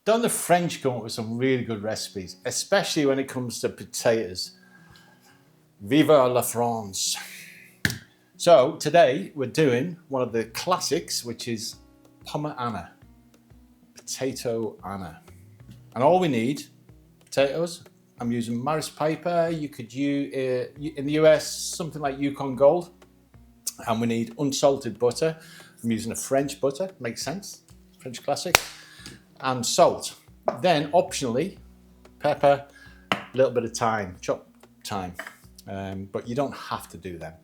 Don't the French come up with some really good recipes, especially when it comes to potatoes? Viva la France! So today we're doing one of the classics, which is Pommes Anna, potato Anna. And all we need, potatoes. I'm using Marris Piper. You could use, in the US, something like Yukon Gold. And we need unsalted butter. I'm using a French butter, makes sense, French classic. And salt. Then optionally, pepper, a little bit of thyme, chopped thyme. But you don't have to do them.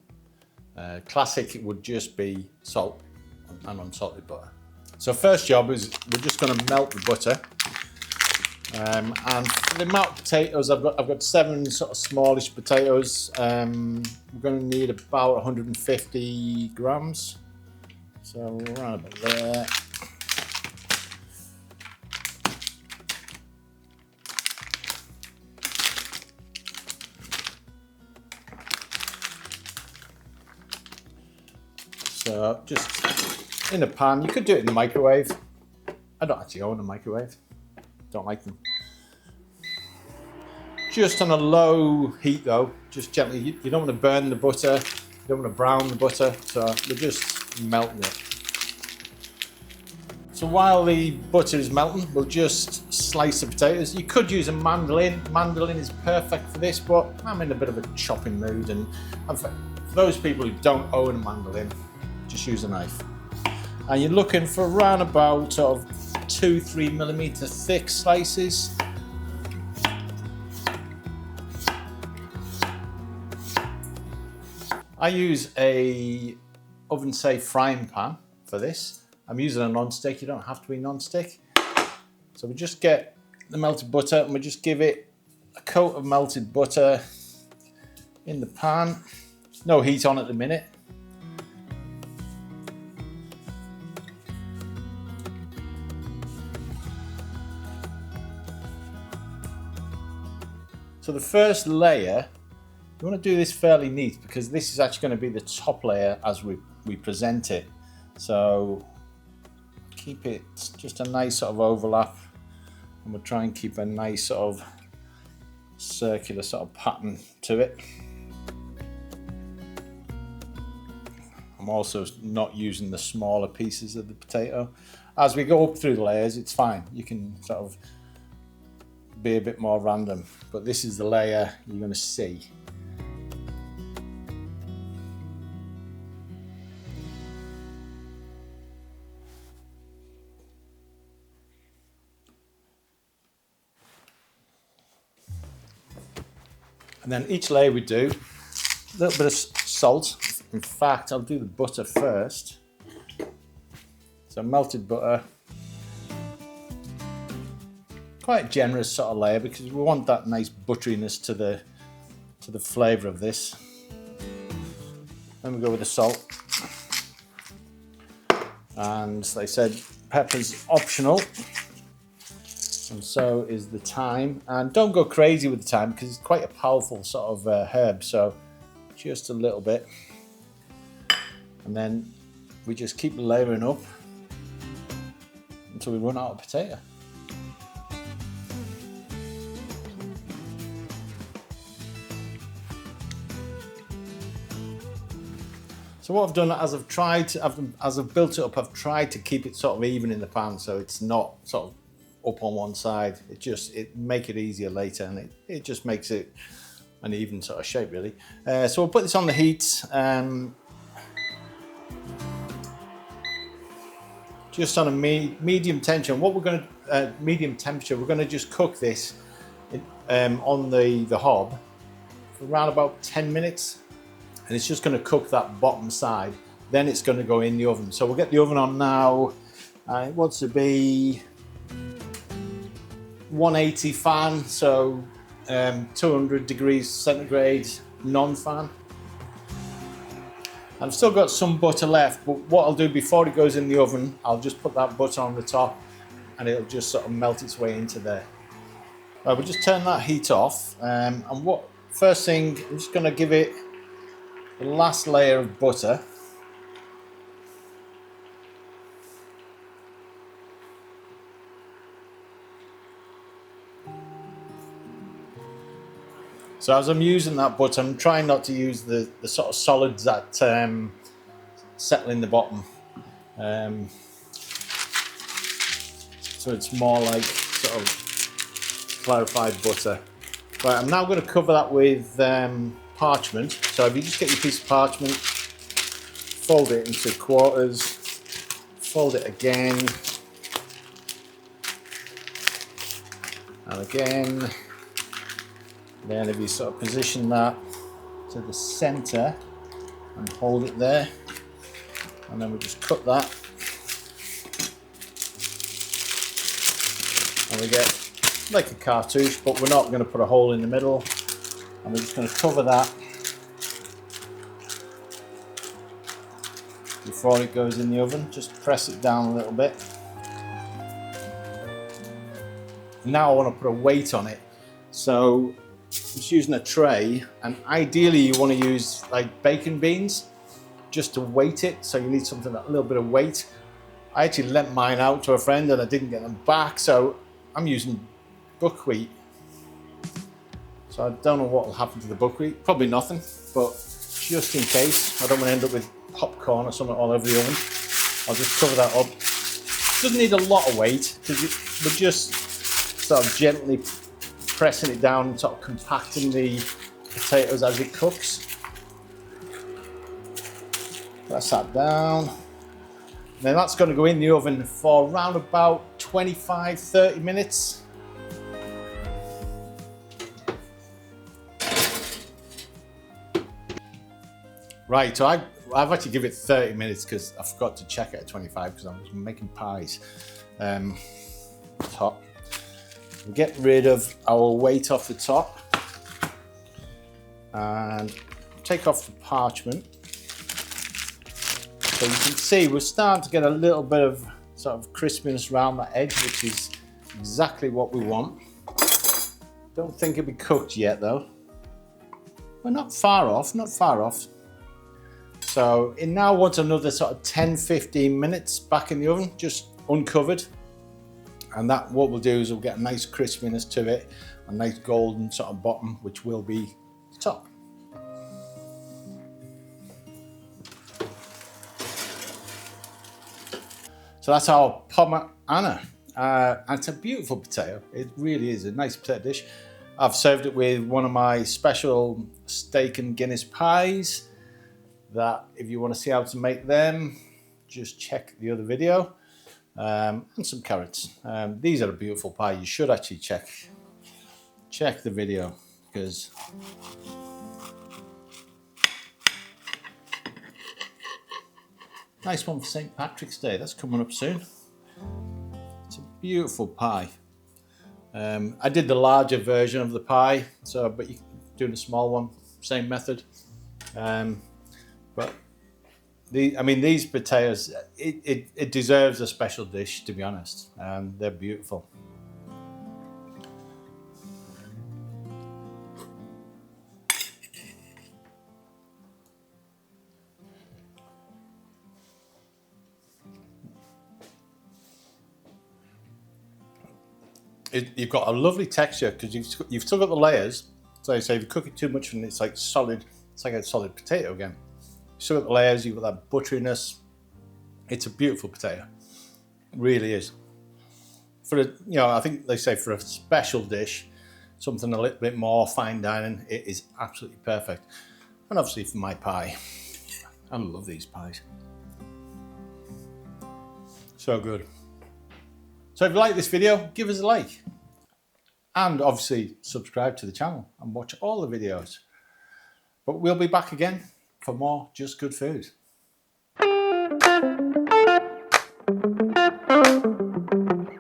Classic would just be salt and unsalted butter. So first job is we're just going to melt the butter. And for the amount of potatoes, I've got 7 sort of smallish potatoes. We're going to need about 150 grams. So around about there. So just in a pan, you could do it in the microwave. I don't actually own a microwave. Don't like them. Just on a low heat though, just gently. You don't want to burn the butter, you don't want to brown the butter, so we're just melting it. So while the butter is melting, we'll just slice the potatoes. You could use a mandolin. Mandolin is perfect for this, but I'm in a bit of a chopping mood, and for those people who don't own a mandolin, just use a knife. And you're looking for around about sort of 2-3 millimeter thick slices. I use a oven safe frying pan for this. I'm using a non-stick. You don't have to be non-stick. So we just get the melted butter and we just give it a coat of melted butter in the pan. No heat on at the minute. So the first layer, you want to do this fairly neat because this is actually going to be the top layer as we present it. So keep it just a nice sort of overlap, and we'll try and keep a nice sort of circular sort of pattern to it. I'm also not using the smaller pieces of the potato. As we go up through the layers, it's fine. You can sort of be a bit more random, but this is the layer you're going to see. And then each layer we do a little bit of salt. In fact, I'll do the butter first. So melted butter. Quite a generous sort of layer because we want that nice butteriness to the flavour of this. Then we go with the salt. And like I said, pepper's optional. And so is the thyme. And don't go crazy with the thyme because it's quite a powerful sort of herb. So just a little bit. And then we just keep layering up until we run out of potato. So what I've done as I've built it up, I've tried to keep it sort of even in the pan so it's not sort of up on one side. It make it easier later, and it just makes it an even sort of shape really. So we'll put this on the heat, just on a medium tension. What we're going to medium temperature. We're going to just cook this on the hob for around about 10 minutes. And it's just going to cook that bottom side. Then it's going to go in the oven. So we'll get the oven on now. It wants to be 180 fan, so 200 degrees centigrade non-fan. I've still got some butter left, but what I'll do before it goes in the oven, I'll just put that butter on the top and it'll just sort of melt its way into there. We'll just turn that heat off. And first thing, I'm just going to give it the last layer of butter. So as I'm using that butter, I'm trying not to use the sort of solids that settle in the bottom. So it's more like sort of clarified butter. Right, I'm now going to cover that with parchment. So if you just get your piece of parchment, fold it into quarters, fold it again, and again. Then if you sort of position that to the center and hold it there, and then we just cut that, and we get like a cartouche, but we're not going to put a hole in the middle, and we're just going to cover that before it goes in the oven. Just press it down a little bit. Now I want to put a weight on it, so I'm just using a tray, and ideally you want to use like bacon beans just to weight it, so you need something that a little bit of weight. I actually lent mine out to a friend and I didn't get them back, so I'm using buckwheat. So I don't know what will happen to the buckwheat, probably nothing, but just in case I don't want to end up with popcorn or something all over the oven, I'll just cover that up. Doesn't need a lot of weight because we're just sort of gently pressing it down and sort of compacting the potatoes as it cooks. Press that down. And then that's going to go in the oven for around about 25-30 minutes. Right, so I've actually given it 30 minutes because I forgot to check it at 25 because I was making pies. Top. We get rid of our weight off the top and take off the parchment. So you can see we're starting to get a little bit of sort of crispiness around the edge, which is exactly what we want. Don't think it'll be cooked yet though. We're not far off, not far off. So it now wants another sort of 10-15 minutes back in the oven, just uncovered. And that, what we'll do is we'll get a nice crispiness to it, a nice golden sort of bottom, which will be the top. So that's our Pommes Anna. And it's a beautiful potato. It really is a nice potato dish. I've served it with one of my special steak and Guinness pies that if you want to see how to make them, just check the other video. And some carrots. These are a beautiful pie. You should actually check the video because nice one for St. Patrick's Day. That's coming up soon. It's a beautiful pie. I did the larger version of the pie, so but you can do the small one, same method. But these potatoes, it deserves a special dish, to be honest. They're beautiful. You've got a lovely texture because you've still got the layers. So if you cook it too much and it's like solid, it's like a solid potato again. Still got the layers, you've got that butteriness. It's a beautiful potato. It really is. I think they say for a special dish, something a little bit more fine dining, it is absolutely perfect. And obviously for my pie. I love these pies. So good. So if you like this video, give us a like. And obviously subscribe to the channel and watch all the videos. But we'll be back again for more Just Good Food.